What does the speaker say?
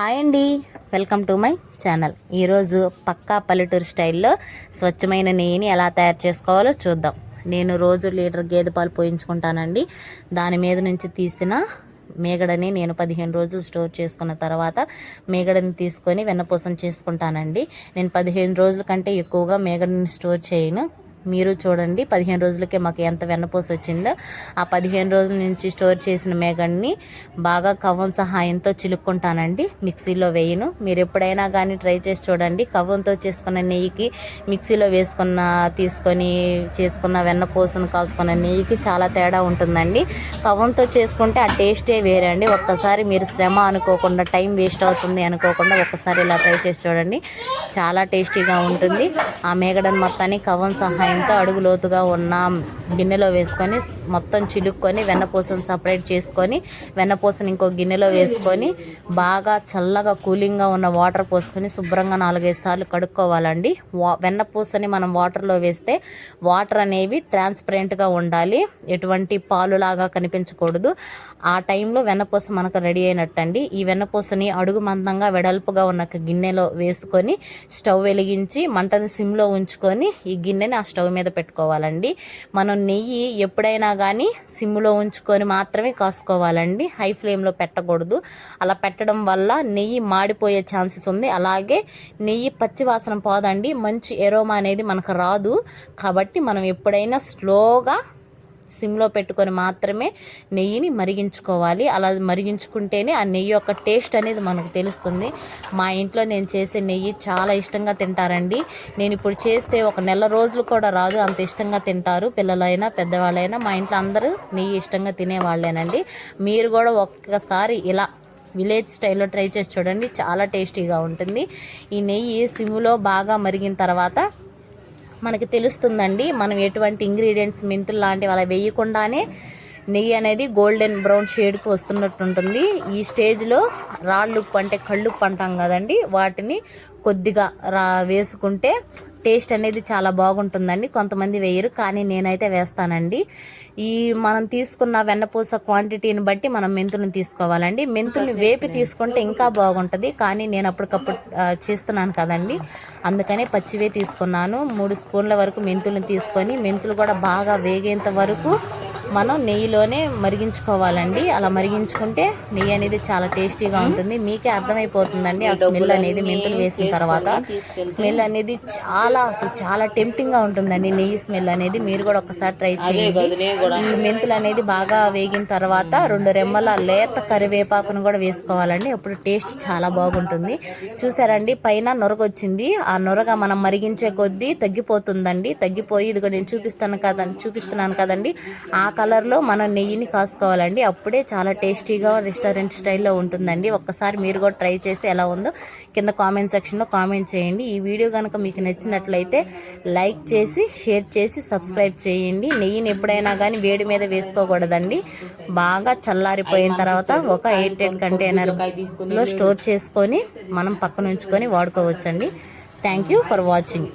Hi అండి, welcome to my channel. ఈరోజు పక్కా పల్లెటూరు స్టైల్లో స్వచ్ఛమైన నెయ్యిని ఎలా తయారు చేసుకోవాలో చూద్దాం. నేను రోజు లీటర్ గేదె పాలు పోయించుకుంటానండి. దాని మీద నుంచి తీసిన మేగడని నేను 15 రోజులు స్టోర్ చేసుకున్న తర్వాత మేగడని తీసుకొని వెన్నపూసం చేసుకుంటానండి. నేను 15 రోజుల కంటే ఎక్కువగా మేగడని స్టోర్ చేయను. మీరు చూడండి 15 రోజులకే మాకు ఎంత వెన్నపూస వచ్చిందో. ఆ 15 రోజుల నుంచి స్టోర్ చేసిన మేగడ్ని బాగా కవ్వం సహాయంతో చిలుక్కుంటానండి, మిక్సీలో వేయను. మీరు ఎప్పుడైనా కానీ ట్రై చేసి చూడండి. కవ్వంతో చేసుకున్న నెయ్యికి మిక్సీలో తీసుకొని చేసుకున్న వెన్నపూసను కాసుకున్న నెయ్యికి చాలా తేడా ఉంటుందండి. కవ్వంతో చేసుకుంటే ఆ టేస్టే వేరే అండి. ఒక్కసారి మీరు శ్రమ అనుకోకుండా, టైం వేస్ట్ అవుతుంది అనుకోకుండా ఒక్కసారి ఇలా ట్రై చేసి చూడండి, చాలా టేస్టీగా ఉంటుంది. ఆ మేగడని మొత్తాన్ని కవ్వం సహాయంతో అడుగు లోతుగా ఉన్న గిన్నెలో వేసుకొని మొత్తం చిలుక్కొని వెన్నపూసను సపరేట్ చేసుకొని వెన్నపూసను ఇంకో గిన్నెలో వేసుకొని బాగా చల్లగా కూలింగ్గా ఉన్న వాటర్ పోసుకొని శుభ్రంగా 4-5 సార్లు కడుక్కోవాలండి. వెన్నపూసని మనం వాటర్లో వేస్తే వాటర్ అనేవి ట్రాన్స్పరెంట్గా ఉండాలి, ఎటువంటి పాలులాగా కనిపించకూడదు. ఆ టైంలో వెన్నపూస మనకు రెడీ అయినట్టండి. ఈ వెన్నపూసని అడుగు మందంగా వెడల్పుగా ఉన్న గిన్నెలో వేసుకొని స్టవ్ వెలిగించి మంటని సిమ్లో ఉంచుకొని ఈ గిన్నెని ఆ స్టవ్ మీద పెట్టుకోవాలండి. మనం నెయ్యి ఎప్పుడైనా కానీ సిమ్లో ఉంచుకొని మాత్రమే కాసుకోవాలండి, హై ఫ్లేమ్లో పెట్టకూడదు. అలా పెట్టడం వల్ల నెయ్యి మాడిపోయే ఛాన్సెస్ ఉంది. అలాగే నెయ్యి పచ్చి వాసన పోదండి, మంచి ఎరోమా అనేది మనకు రాదు. కాబట్టి మనం ఎప్పుడైనా స్లోగా సిమ్లో పెట్టుకొని మాత్రమే నెయ్యిని మరిగించుకోవాలి. అలా మరిగించుకుంటేనే ఆ నెయ్యి యొక్క టేస్ట్ అనేది మనకు తెలుస్తుంది. మా ఇంట్లో నేను చేసే నెయ్యి చాలా ఇష్టంగా తింటారండి. నేను ఇప్పుడు చేస్తే 1 నెల రోజులు కూడా రాదు, అంత ఇష్టంగా తింటారు. పిల్లలైనా పెద్దవాళ్ళైనా మా ఇంట్లో అందరూ నెయ్యి ఇష్టంగా తినేవాళ్ళేనండి. మీరు కూడా ఒక్కసారి ఇలా విలేజ్ స్టైల్లో ట్రై చేసి చూడండి, చాలా టేస్టీగా ఉంటుంది. ఈ నెయ్యి సిమ్లో బాగా మరిగిన తర్వాత మనకి తెలుస్తుందండి, మనం ఎటువంటి ఇంగ్రీడియంట్స్ మెంతులు లాంటివి అలా వేయకుండానే నెయ్యి అనేది గోల్డెన్ బ్రౌన్ షేడ్కి వస్తున్నట్టు ఉంటుంది. ఈ స్టేజ్లో రాళ్ళుప్పు అంటే కళ్ళుప్పు అంటాం కదండి, వాటిని కొద్దిగా వేసుకుంటే టేస్ట్ అనేది చాలా బాగుంటుందండి. కొంతమంది వేయరు, కానీ నేనైతే వేస్తానండి. ఈ మనం తీసుకున్న వెన్నపూస క్వాంటిటీని బట్టి మనం మెంతులను తీసుకోవాలండి. మెంతుల్ని వేపి తీసుకుంటే ఇంకా బాగుంటుంది, కానీ నేను అప్పటికప్పుడు చేస్తున్నాను కదండి, అందుకనే పచ్చివే తీసుకున్నాను. 3 స్పూన్ల వరకు మెంతులను తీసుకొని మెంతులు కూడా బాగా వేగేంత వరకు మనం నెయ్యిలోనే మరిగించుకోవాలండి. అలా మరిగించుకుంటే నెయ్యి అనేది చాలా టేస్టీగా ఉంటుంది. మీకే అర్థమైపోతుందండి ఆ స్మెల్ అనేది. మెంతులు వేసిన తర్వాత స్మెల్ అనేది చాలా టెంప్టింగ్గా ఉంటుందండి, నెయ్యి స్మెల్ అనేది. మీరు కూడా ఒకసారి ట్రై చేయండి. ఈ మెంతులు అనేది బాగా వేగిన తర్వాత 2 రెమ్మల లేత కరివేపాకును కూడా వేసుకోవాలండి, అప్పుడు టేస్ట్ చాలా బాగుంటుంది. చూసారండి, పైన నొరగ వచ్చింది. ఆ నొరగ మనం మరిగించే కొద్దీ తగ్గిపోతుందండి. తగ్గిపోయి ఇదిగో నేను చూపిస్తున్నాను కదండి, ఆ కలర్లో మనం నెయ్యిని కాసుకోవాలండి. అప్పుడే చాలా టేస్టీగా రెస్టారెంట్ స్టైల్లో ఉంటుందండి. ఒక్కసారి మీరు కూడా ట్రై చేసి ఎలా ఉందో కింద కామెంట్ సెక్షన్లో కామెంట్ చేయండి. ఈ వీడియో కనుక మీకు నచ్చినట్లయితే లైక్ చేసి, షేర్ చేసి, సబ్స్క్రైబ్ చేయండి. నెయ్యిని ఎప్పుడైనా కానీ వేడి మీద వేసుకోకూడదండి. బాగా చల్లారిపోయిన తర్వాత ఒక 8 కంటైనర్లో స్టోర్ చేసుకొని మనం పక్కన ఉంచుకొని వాడుకోవచ్చండి. Thank you for watching.